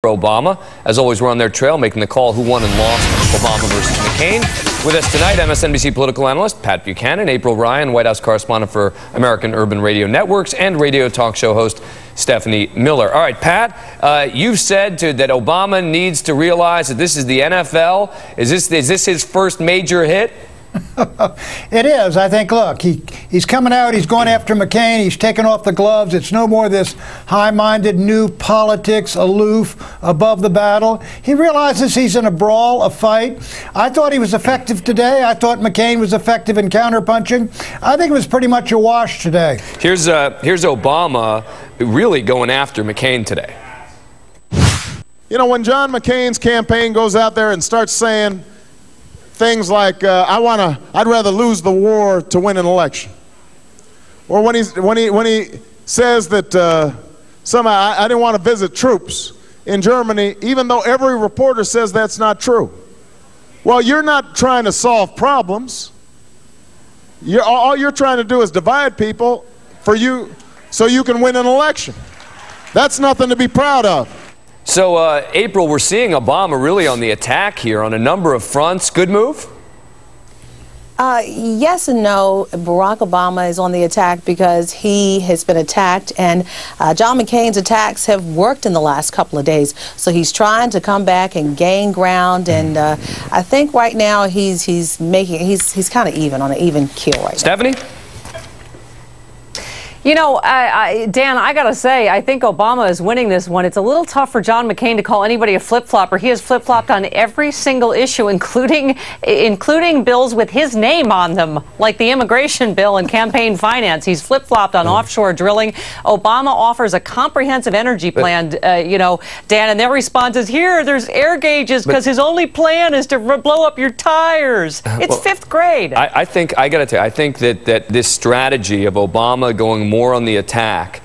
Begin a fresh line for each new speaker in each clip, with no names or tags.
Obama. As always, we're on their trail, making the call who won and lost Obama versus McCain. With us tonight, MSNBC political analyst Pat Buchanan, April Ryan, White House correspondent for American Urban Radio Networks, and radio talk show host Stephanie Miller. All right, Pat, you've said that Obama needs to realize that this is the NFL. Is this his first major hit?
It is. I think, look, he's coming out, he's going after McCain, he's taking off the gloves. It's no more this high-minded new politics, aloof, above the battle. He realizes he's in a brawl, a fight. I thought he was effective today. I thought McCain was effective in counterpunching. I think it was pretty much a wash today. Here's
Obama really going after McCain today.
You know, when John McCain's campaign goes out there and starts saying things like, I'd rather lose the war to win an election. Or when he says that somehow I didn't want to visit troops in Germany, even though every reporter says that's not true. Well, you're not trying to solve problems. All you're trying to do is divide people so you can win an election. That's nothing to be proud of.
So, April, we're seeing Obama really on the attack here on a number of fronts. Good move?
Yes and no. Barack Obama is on the attack because he has been attacked, and John McCain's attacks have worked in the last couple of days. So he's trying to come back and gain ground, and I think right now he's kind of even on an even keel right now.
Stephanie?
You know, Dan, I got to say, I think Obama is winning this one. It's a little tough for John McCain to call anybody a flip-flopper. He has flip-flopped on every single issue, including bills with his name on them, like the immigration bill and campaign finance. He's flip-flopped on offshore drilling. Obama offers a comprehensive energy plan, you know, Dan, and their response is, there's air gauges because his only plan is to blow up your tires. It's fifth grade.
I got to tell you, I think that this strategy of Obama going more on the attack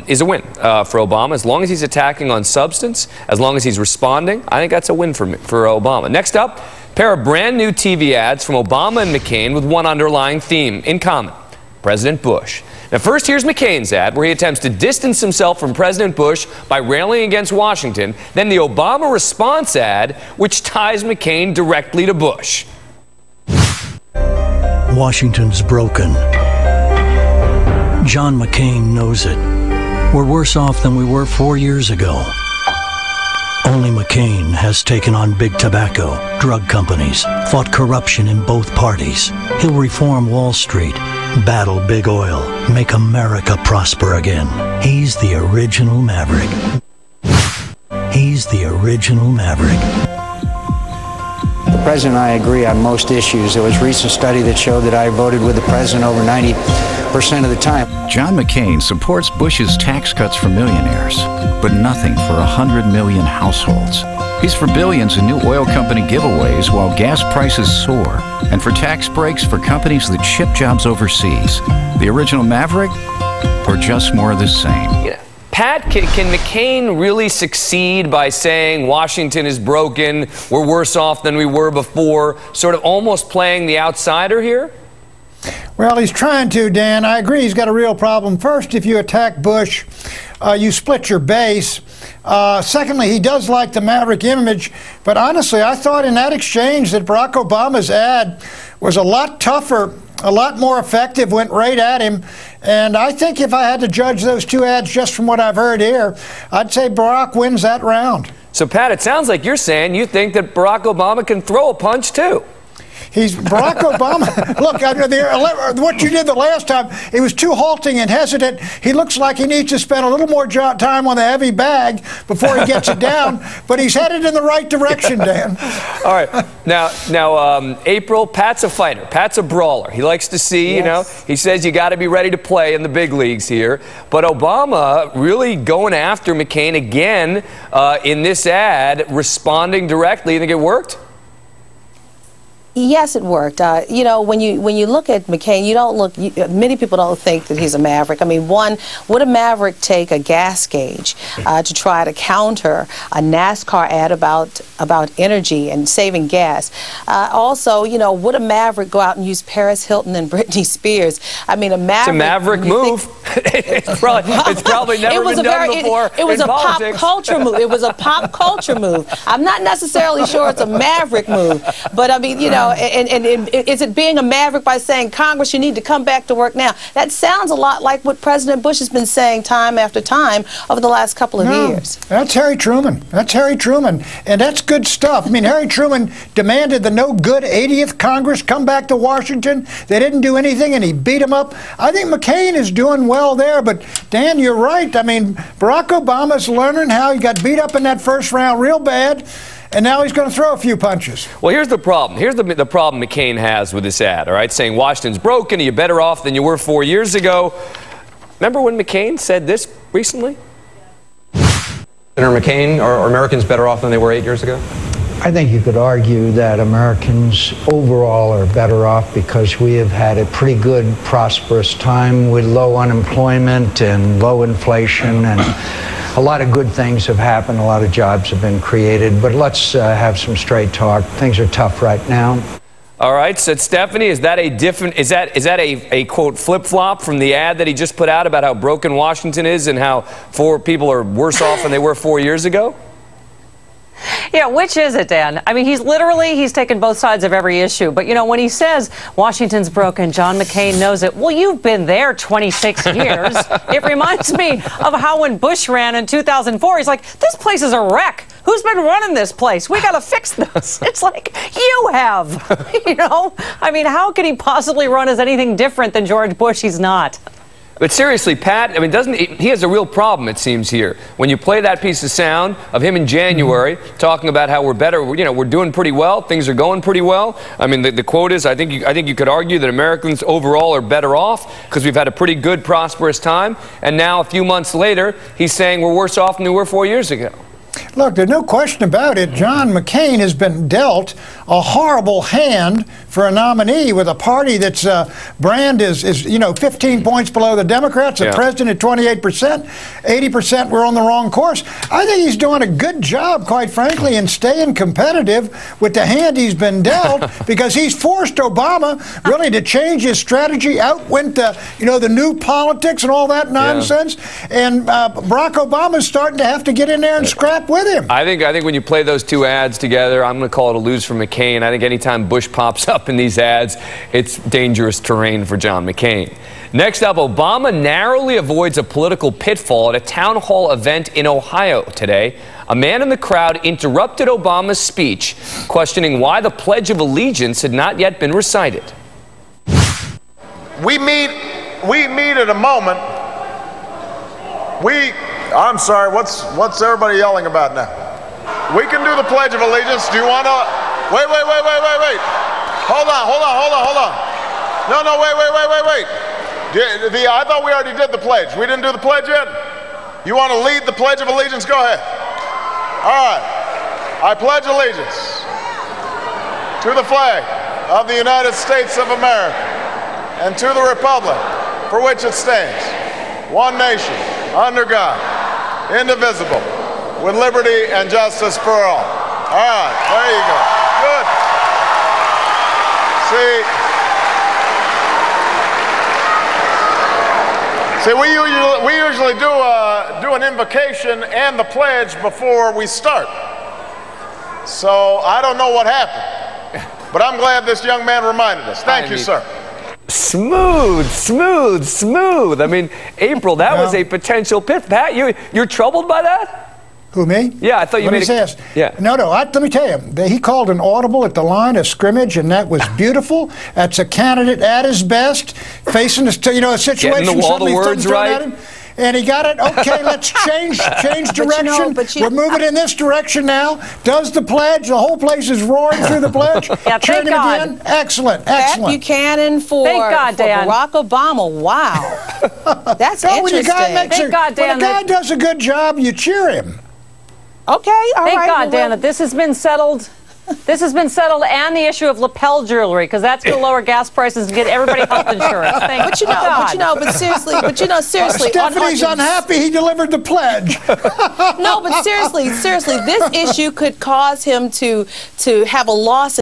is a win for Obama. As long as he's attacking on substance, as long as he's responding, I think that's a win for Obama. Next up, a pair of brand new TV ads from Obama and McCain with one underlying theme in common: President Bush. Now, first, here's McCain's ad, where he attempts to distance himself from President Bush by railing against Washington. Then the Obama response ad, which ties McCain directly to Bush.
Washington's broken. John McCain knows it. We're worse off than we were 4 years ago. Only McCain has taken on big tobacco, drug companies, fought corruption in both parties. He'll reform Wall Street, battle big oil, make America prosper again. He's the original maverick. He's the original maverick.
The President and I agree on most issues. There was a recent study that showed that I voted with the President over 90% of the time.
John McCain supports Bush's tax cuts for millionaires, but nothing for 100 million households. He's for billions in new oil company giveaways while gas prices soar, and for tax breaks for companies that ship jobs overseas. The original maverick, or just more of the same?
Yeah. Pat, can McCain really succeed by saying Washington is broken, we're worse off than we were before, sort of almost playing the outsider here?
Well, he's trying to, Dan. I agree he's got a real problem. First, if you attack Bush, you split your base. Secondly, he does like the maverick image. But honestly, I thought in that exchange that Barack Obama's ad was a lot tougher, a lot more effective, went right at him. And I think if I had to judge those two ads just from what I've heard here, I'd say Barack wins that round.
So, Pat, it sounds like you're saying you think that Barack Obama can throw a punch, too.
He's Barack Obama. Look, what you did the last time, it was too halting and hesitant. He looks like he needs to spend a little more time on the heavy bag before he gets it down. But he's headed in the right direction, Dan. All
right. Now, April, Pat's a fighter. Pat's a brawler. He likes to see, you know, he says you got to be ready to play in the big leagues here. But Obama really going after McCain again in this ad, responding directly. You think it worked?
Yes, it worked. You know, when you look at McCain, many people don't think that he's a maverick. I mean, would a maverick take a gas gauge to try to counter a NASCAR ad about energy and saving gas? Also, you know, would a maverick go out and use Paris Hilton and Britney Spears? I mean, a maverick.
It's a maverick move. It's probably never been done before.
It was
in
a
politics.
pop culture move. It was a pop culture move. I'm not necessarily sure it's a maverick move, but I mean, you know. And is it being a maverick by saying, Congress, you need to come back to work now? That sounds a lot like what President Bush has been saying time after time over the last couple of years.
That's Harry Truman. That's Harry Truman. And that's good stuff. I mean, Harry Truman demanded the no-good 80th Congress come back to Washington. They didn't do anything, and he beat them up. I think McCain is doing well there. But, Dan, you're right. I mean, Barack Obama's learning how he got beat up in that first round real bad. And now he's going to throw a few punches.
Well, here's the problem. Here's the problem McCain has with this ad, all right, saying Washington's broken, you're better off than you were 4 years ago. Remember when McCain said this recently?
Senator McCain, are Americans better off than they were 8 years ago?
I think you could argue that Americans overall are better off because we have had a pretty good, prosperous time with low unemployment and low inflation, and a lot of good things have happened, a lot of jobs have been created, but let's have some straight talk. Things are tough right now.
All right, so Stephanie, is that a quote flip-flop from the ad that he just put out about how broken Washington is and how people are worse off than they were 4 years ago?
Yeah, which is it, Dan? I mean, he's taken both sides of every issue. But, you know, when he says Washington's broken, John McCain knows it. Well, you've been there 26 years. It reminds me of how when Bush ran in 2004, he's like, this place is a wreck. Who's been running this place? We got to fix this. It's like, you have. You know? I mean, how could he possibly run as anything different than George Bush? He's not.
But seriously, Pat, I mean, he has a real problem, it seems, here. When you play that piece of sound of him in January talking about how we're better, you know, we're doing pretty well, things are going pretty well. I mean, the quote is, I think you could argue that Americans overall are better off because we've had a pretty good, prosperous time. And now, a few months later, he's saying we're worse off than we were 4 years ago.
Look, there's no question about it. John McCain has been dealt a horrible hand for a nominee with a party that's brand is 15 points below the Democrats, the president at 28%, 80% were on the wrong course. I think he's doing a good job, quite frankly, in staying competitive with the hand he's been dealt because he's forced Obama really to change his strategy. Out went the new politics and all that nonsense. Yeah. And Barack Obama's starting to have to get in there and scrap with him.
I think when you play those two ads together, I'm going to call it a lose for McCain. I think anytime Bush pops up in these ads, it's dangerous terrain for John McCain. Next up, Obama narrowly avoids a political pitfall at a town hall event in Ohio today. A man in the crowd interrupted Obama's speech, questioning why the Pledge of Allegiance had not yet been recited.
We meet at a moment. I'm sorry, what's everybody yelling about now? We can do the Pledge of Allegiance. Do you want to? Wait. Hold on. No, wait. I thought we already did the pledge. We didn't do the pledge yet? You want to lead the Pledge of Allegiance? Go ahead. All right. I pledge allegiance to the flag of the United States of America and to the republic for which it stands, one nation, under God, indivisible, with liberty and justice for all. All right, there you go. Good. See, we usually do an invocation and the pledge before we start. So I don't know what happened, but I'm glad this young man reminded us. Thank you, sir.
Smooth. I mean, April, that was a potential pit. Pat, you're troubled by that?
Who, me?
Yeah, I thought you made
it. Yeah. No, let me tell you. He called an audible at the line of scrimmage, and that was beautiful. That's a candidate at his best, facing a situation.
Getting all the words right.
And he got it. Okay, let's change direction. We're moving in this direction now. Does the pledge. The whole place is roaring through the pledge.
Yeah, thank God.
Again. Excellent.
Pat Buchanan for Barack Obama. Wow. That's interesting.
Thank God, Dan.
When a guy does a good job, you cheer him.
Okay, all right.
Thank God, Dan, that this has been settled. This has been settled, and the issue of lapel jewelry, because that's going to lower gas prices and get everybody health insurance.
But seriously,
Stephanie's unhappy he delivered the pledge.
No, but seriously, this issue could cause him to have a loss